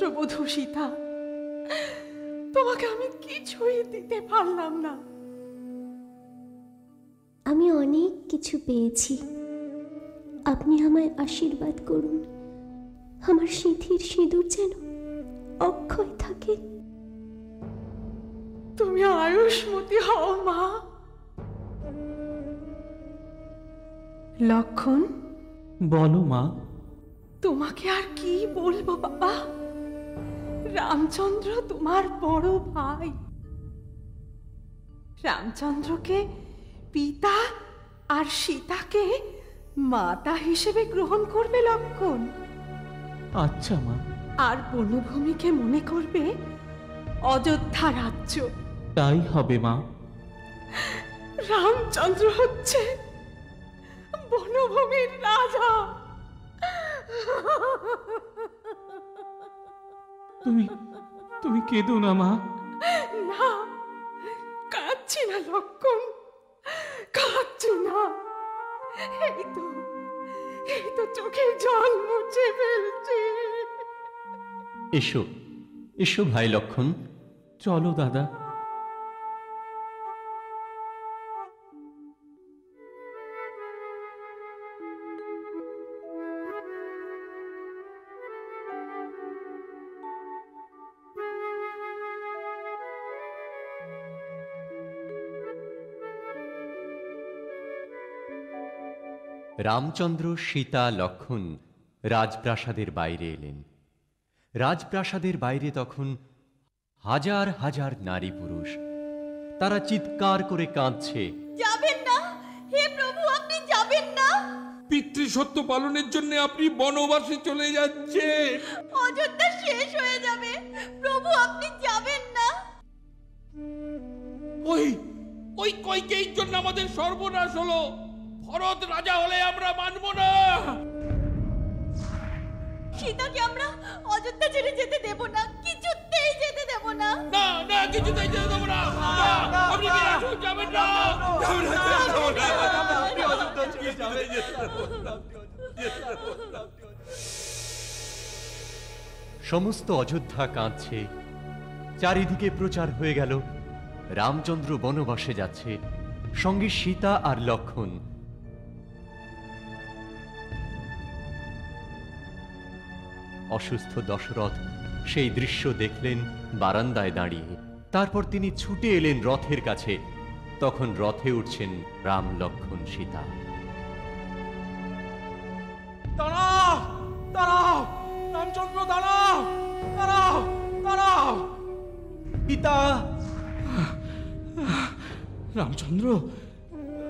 পুত্রবধূ সীতা, তোমাকে আমি কিছুই দিতে পারলাম না। আমি অনেক কিছু পেয়েছি, আপনি আমায় আশীর্বাদ করুন, আমার সিঁথির সিঁদুর যেন অক্ষয় থাকে। তুমি আয়ুষ্মতী হও মা। লক্ষণ, বলো মা। তোমাকে আর কি বলবো বাবা, রামচন্দ্র তোমার বড় ভাই। রামচন্দ্রকে পিতা আর সীতাকে মাতা হিসেবে গ্রহণ করবে লক্ষণ। আচ্ছা মা। আর বনভূমিকে মনে করবে অযোধ্যা রাজ্য। তাই হবে মা। রামচন্দ্র হচ্ছে বনভূমির রাজা। তুমি তুমি কেঁদো না মা। না, কাঁদছি না লক্ষণ, কাঁদছি না। এই তো চোখে জল মুছে ফেলছি। এসো এসো ভাই লক্ষণ। চলো দাদা। রামচন্দ্র, সীতা, লক্ষণ রাজপ্রাসাদের বাইরে এলেন। রাজপ্রাসাদের বাইরে তখন হাজার হাজার নারী পুরুষ। তারা চিৎকার করে কাঁদছে, যাবেন না হে প্রভু, আপনি যাবেন না। পিতৃসত্য পালনের জন্য আপনি বনবাসে চলে যাচ্ছেন। অযোধ্যা শেষ হয়ে যাবে, প্রভু আপনি যাবেন না। ওই কইকেয়ীর জন্য আমাদের সর্বনাশ হলো। ভরত রাজা হলে আমরা মানব না। সীতাকে আমরা অযোধ্যা ছেড়ে যেতে দেব না, কিছুতেই যেতে দেব না। না না, কিছুতেই যেতে দেব না। আপনি বিরাট যাবেন না। সমস্ত অযোধ্যা কাঁদছে। চারিদিকে প্রচার হয়ে গেল রামচন্দ্র বনবাসে যাচ্ছে, সঙ্গে সীতা আর লক্ষণ। অসুস্থ দশরথ সেই দৃশ্য দেখলেন বারান্দায় দাঁড়িয়ে। তারপর তিনি ছুটে এলেন রথের কাছে। তখন রথে উঠছেন রাম, লক্ষণ, সীতা। দাঁড়াও দাঁড়াও রামচন্দ্র, দাঁড়াও দাঁড়াও দাঁড়াও। পিতা। রামচন্দ্র,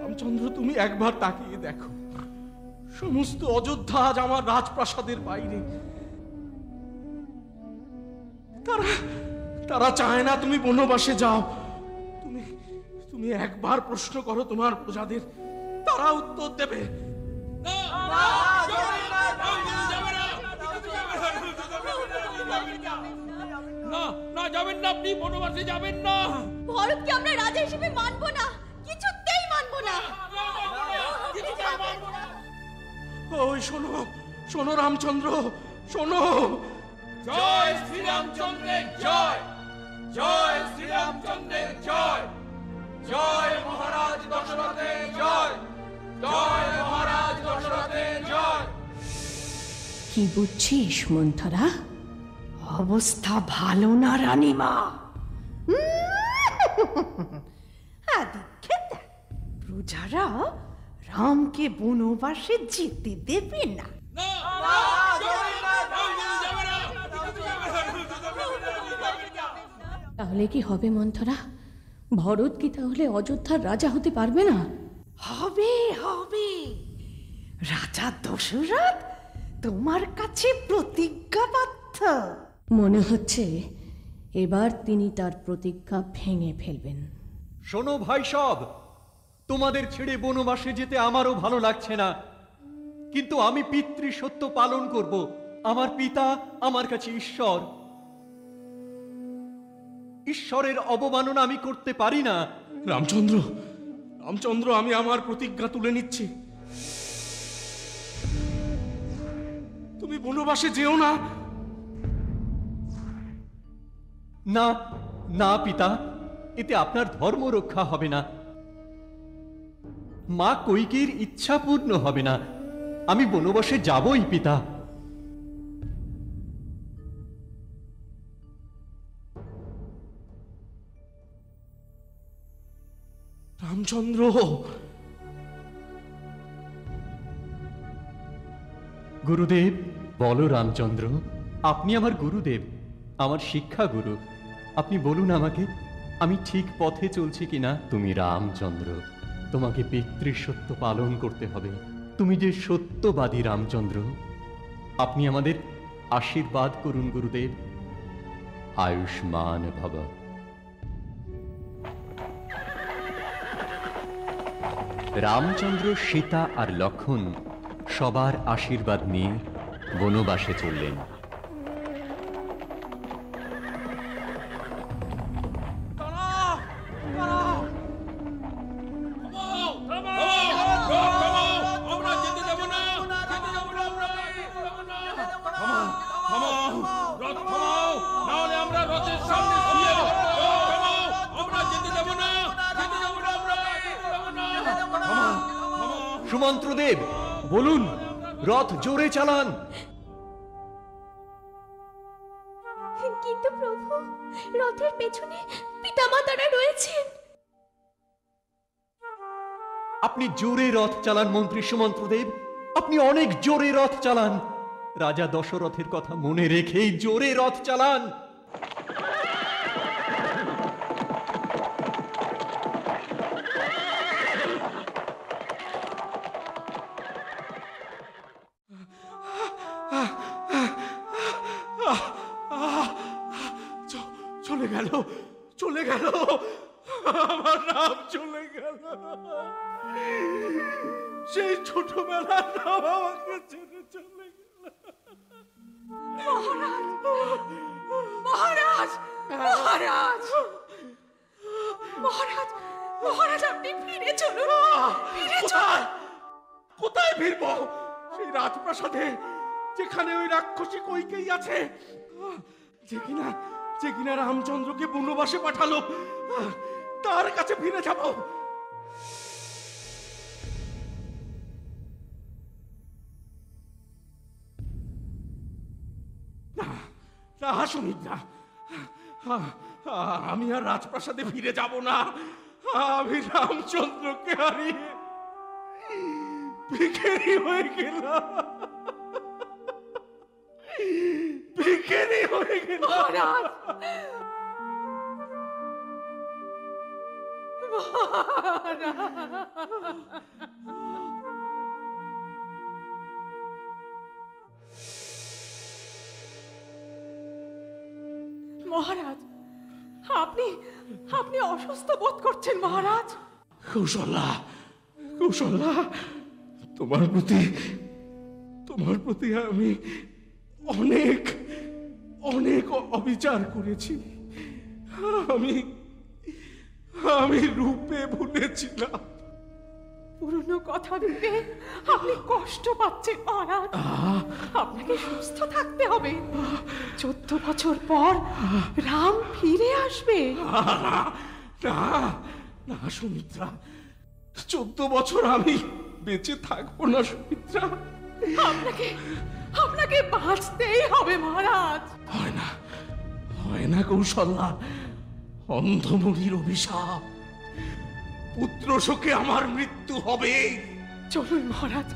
রামচন্দ্র তুমি একবার তাকিয়ে দেখো। সমস্ত অযোধ্যা আজ আমার রাজপ্রাসাদের বাইরে। তারা চায় না তুমি বনবাসে যাও। তুমি একবার প্রশ্ন করো তোমার প্রজাদের, তারা উত্তর দেবে। না না, যাবেন না, আপনি বনবাসে যাবেন না। ভরতকে আমরা রাজা হিসেবে মানব না, কিছুতেই মানব না। ওই শোনো শোনো রামচন্দ্র, শোনো। জয় শ্রীরামচন্দ্রের জয়, জয় শ্রীরামচন্দ্রের জয়, জয় মহারাজ দশরথের জয়, জয় মহারাজ দশরথের জয়। কি বুঝছিস মন্থরা? অবস্থা ভালো না রানীমা। প্রজারা রামকে বনবাসে যেতে দেবে না। তাহলে কি হবে মন্থরা? ভরত কি তাহলে অযোধ্যার রাজা হতে পারবে না? হবে হবে। রাজা দশরথ তোমার কাছে প্রতিজ্ঞাবদ্ধ। মনে হচ্ছে এবার তিনি তার প্রতিজ্ঞা ভেঙে ফেলবেন। শোনো ভাই সব, তোমাদের ছেড়ে বনবাসে যেতে আমারও ভালো লাগছে না, কিন্তু আমি পিতৃসত্য পালন করব। আমার পিতা আমার কাছে ঈশ্বর। ঈশ্বরের অবমাননা আমি করতে পারি না। রামচন্দ্র, রামচন্দ্র, আমি আমার প্রতিজ্ঞা তুলে নিচ্ছি। তুমি বনবাসে যেও না। না না পিতা, এতে আপনার ধর্ম রক্ষা হবে না, মা কৈকেয়ীর ইচ্ছা পূর্ণ হবে না। আমি বনবাসে যাবই পিতা। রামচন্দ্র, গুরুদেব। বলো রামচন্দ্র, আপনি আমার গুরুদেব, আমার শিক্ষা গুরু। আপনি বলুন আমাকে, আমি ঠিক পথে চলছি কিনা। তুমি রামচন্দ্র, তোমাকে পিতৃসত্য পালন করতে হবে। তুমি যে সত্যবাদী রামচন্দ্র, আপনি আমাদের আশীর্বাদ করুন গুরুদেব। আয়ুষ্মান ভব। রামচন্দ্র, সীতা আর লক্ষ্মণ সবার আশীর্বাদ নিয়ে বনবাসে চললেন। সুমন্ত্রদেব, বলুন, রথ জোরে চালান। কিন্তু প্রভু, রথের পেছনে পিতামাতারা রয়েছেন। আপনি জোরে রথ চালান মন্ত্রী সুমন্ত্রদেব, আপনি অনেক জোরে রথ চালান। রাজা দশরথের কথা মনে রেখেই জোরে রথ চালান। চলে গেল, চলে গেল, আমার নাম চলে গেল। সেই ছোটবেলার নাম আমাকে ছেড়ে চলে গেল। মহারাজ, মহারাজ, মহারাজ, মহারাজ, আপনি ফিরে চলুন, ফিরে চলুন। কোথায় ফিরবো? সেই রাজপ্রাসাদে, যেখানে ওই রাক্ষসী কৈকেয়ী আছে, যে কিনা রামচন্দ্রকে বনবাসে পাঠালো, তার কাছে ফিরে যাব। না না সুমিত্রা, আমি আর রাজপ্রাসাদে ফিরে যাব না। আমি রামচন্দ্রকে হারিয়ে ভিখারি হয়ে গেলাম, ভিখারি হয়ে গেলাম। মহারাজ, আপনি আপনি অসুস্থ বোধ করছেন মহারাজ। কৌশল্যা, কৌশল্যা, তোমার প্রতি আমি অনেক অনেক অবিচার করেছি। আমি রূপে ভুলেছিলাম। পুরনো কথা ভেবে আপনি কষ্ট পাচ্ছেন মহারাজ। আপনাকে সুস্থ থাকতে হবে। 14 বছর পর রাম ফিরে আসবে। না না না সুমিত্রা, 14 বছর আমি বেঁচে থাকবো না সুমিত্রা। আপনাকে বাঁচতেই হবে মহারাজ। হয় না কৌশল্যা, অন্ধমুনির অভিশাপ। পুত্র শোকে আমার মৃত্যু হবে। চলুন মহারাজ।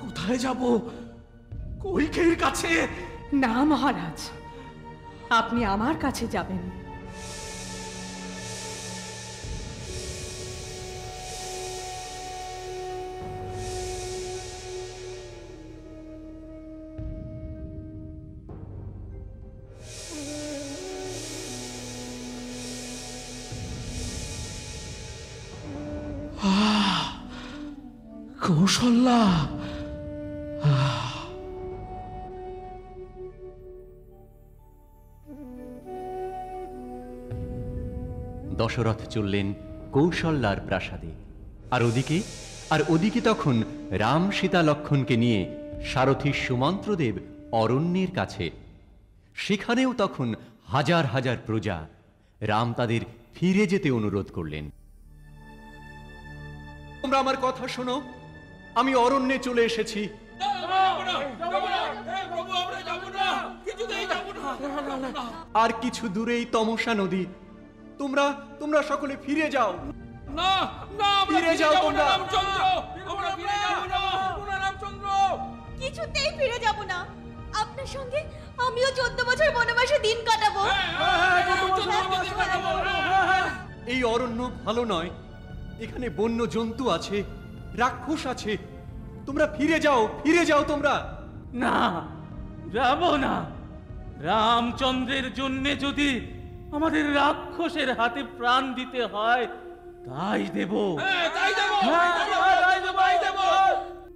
কোথায় যাব? কৈকেয়ীর কাছে? না মহারাজ, আপনি আমার কাছে যাবেন। কৌশল্যা, দশরথ চললেন কৌশল্যার প্রাসাদে। আর ওদিকে তখন রাম সীতা লক্ষ্মণকে নিয়ে সারথী সুমন্ত্রদেব অরণ্যের কাছে। সেখানেও তখন হাজার হাজার প্রজা রাম তাদের ফিরে যেতে অনুরোধ করলেন। তোমরা আমার কথা শোনো, আমি অরণ্যে চলে এসেছি। আর কিছু দূরেই তমসা নদী। তোমরা তোমরা সকলে ফিরে যাও, ফিরে যাও তোমরা। কিছুতেই ফিরে যাব না। আপনার সঙ্গে আমিও 14 বছর বনবাসে দিন কাটাবো। এই অরণ্য ভালো নয়, এখানে বন্য জন্তু আছে, রাক্ষস আছে। তোমরা ফিরে যাও, ফিরে যাও তোমরা। না, যাব না। রামচন্দ্রের জন্যে যদি আমাদের রাক্ষসের হাতে প্রাণ দিতে হয়, তাই দেব।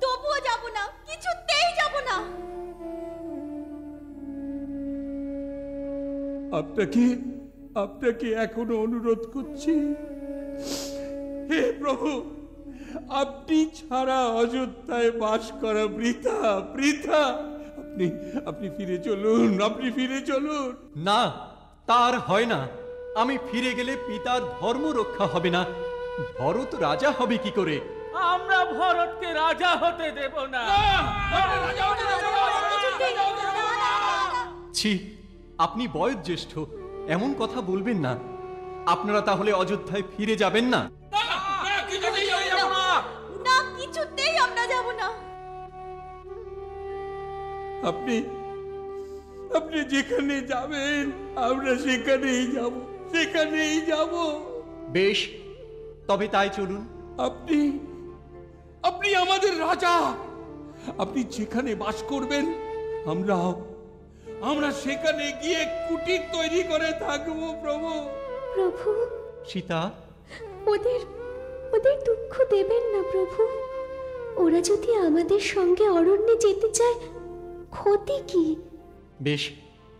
তবুও যাব না, কিছুতেই যাব না। আপনাকে এখনো অনুরোধ করছি, হে প্রভু, আপনি ছাড়া অযোধ্যায় বাস করা বৃথা, বৃথা। আপনি ফিরে চলুন, আপনি ফিরে চলুন। না, তার হয় না। আমি ফিরে গেলে পিতার ধর্ম রক্ষা হবে না। ভরত রাজা হবে কি করে? আমরা ভরতকে রাজা হতে দেব না। ছি, আপনি বয়োজ্যেষ্ঠ, এমন কথা বলবেন না। আপনারা তাহলে অযোধ্যায় ফিরে যাবেন না? না, কিছুতেই আমরা যাব না। আপনি যেখানে যাবেন আমরা সেখানেই যাব, সেখানেই যাব। বেশ, তবে তাই চলুন। আপনি আমাদের রাজা। আপনি যেখানে বাস করবেন আমরা সেখানে গিয়ে কুটির তৈরি করে থাকবো প্রভু। প্রভু, সীতা, ওদের দুঃখ দেবেন না প্রভু। ওরা যদি আমাদের সঙ্গে অরণ্যে যেতে চায়, ক্ষতি কি? বেশ,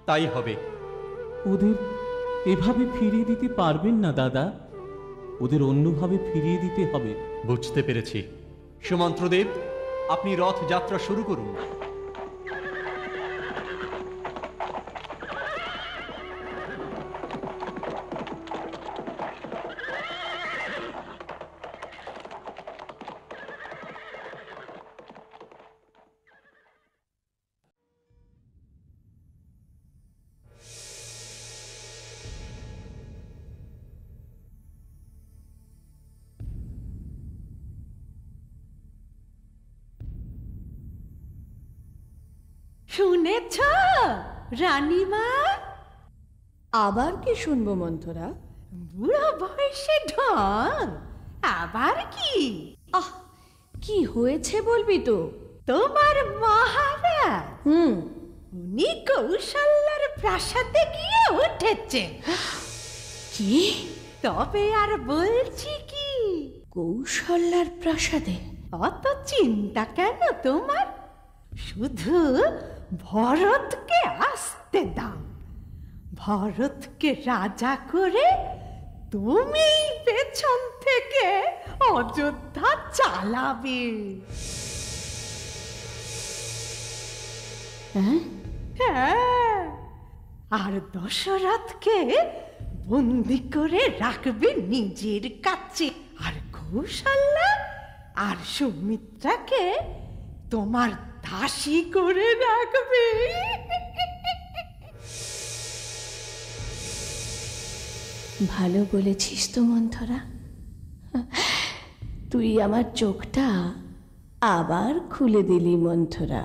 তাই হবে। ওদের এভাবে ফিরিয়ে দিতে পারবেন না দাদা, ওদের অন্যভাবে ফিরিয়ে দিতে হবে। বুঝতে পেরেছি। সুমন্ত্রদেব, আপনি রথ যাত্রা শুরু করুন। শুনেছ রানীমা? আবার কি শুনবো মন্থরা? বুড়ো বয়সে ঢং, আবার কি? আহ, কি হয়েছে বলবি তো? তোমার মহারাজ হুম, উনি কৌশল্যার প্রাসাদে গিয়ে উঠেছেন। কি? তবে আর বলছি কি, কৌশল্যার প্রাসাদে? অত চিন্তা কেন তোমার? শুধু ভরতকে আসতে দাও। ভরতকে রাজা করে তুমি পেছন থেকে অযোধ্যা চালাবে। হ্যাঁ, আর দশরথকে বন্দি করে রাখবে নিজের কাছে, আর কৌশল্যা আর সুমিত্রাকে তোমার দাসী করে রাখবে। ভালো বলেছিস তো মন্থরা। তুই আমার চোখটা আবার খুলে দিলি মন্থরা।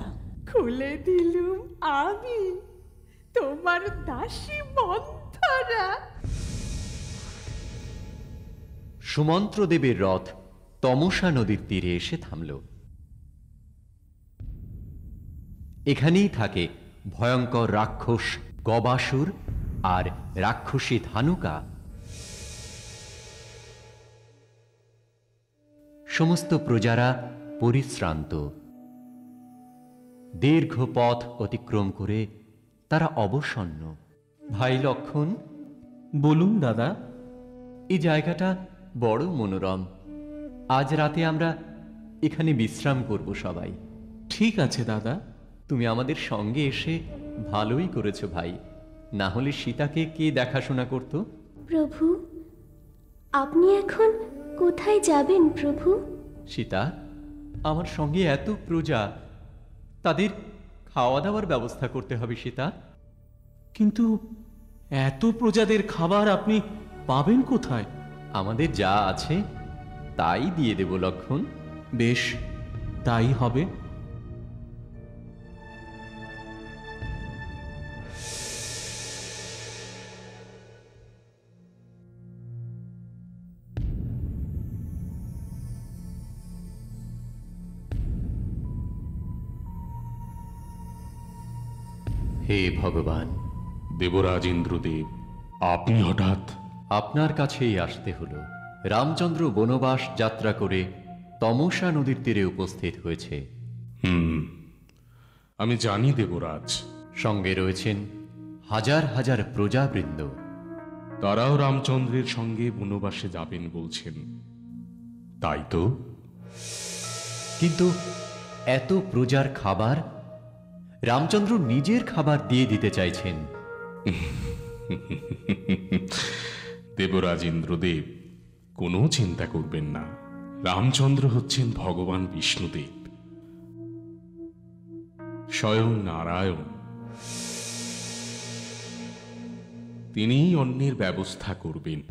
খুলে দিলুম আমি, তোমার দাসী মন্থরা। সুমন্ত্রদেবের রথ তমসা নদীর তীরে এসে থামল। এখানেই থাকে ভয়ঙ্কর রাক্ষস গবাসুর আর রাক্ষসী ধানুকা। সমস্ত প্রজারা পরিশ্রান্ত। দীর্ঘ পথ অতিক্রম করে তারা অবসন্ন। ভাই লক্ষণ, বলুন দাদা। এই জায়গাটা বড় মনোরম। আজ রাতে আমরা এখানে বিশ্রাম করব সবাই। ঠিক আছে দাদা। তুমি আমাদের সঙ্গে এসে ভালোই করেছো ভাই। না হলে সীতাকে কে দেখাশোনা করত? প্রভু, আপনি এখন কোথায় যাবেন প্রভু? সীতা, আমার সঙ্গে এত প্রজা, তাদের খাওয়া দাওয়ার ব্যবস্থা করতে হবে সীতা। কিন্তু এত প্রজাদের খাবার আপনি পাবেন কোথায়? আমাদের যা আছে তাই দিয়ে দেব লক্ষণ। বেশ, তাই হবে। হে ভগবান, দেবরাজ ইন্দ্রদেব, আপনি হঠাৎ? আপনার কাছেই আসতে হলো। রামচন্দ্র বনবাস যাত্রা করে তমসা নদীর তীরে উপস্থিত হয়েছে। আমি জানি দেবরাজ। সঙ্গে রয়েছেন হাজার হাজার প্রজাবৃন্দ। তারাও রামচন্দ্রের সঙ্গে বনবাসে যাবেন বলছেন, তাই তো? কিন্তু এত প্রজার খাবার রামচন্দ্র নিজের খাবার দিয়ে দিতে চাইছেন। দেবরাজ ইন্দ্রদেব, কোনো চিন্তা করবেন না। রামচন্দ্র হচ্ছেন ভগবান বিষ্ণুদেব, স্বয়ং নারায়ণ। তিনিই অন্নের ব্যবস্থা করবেন।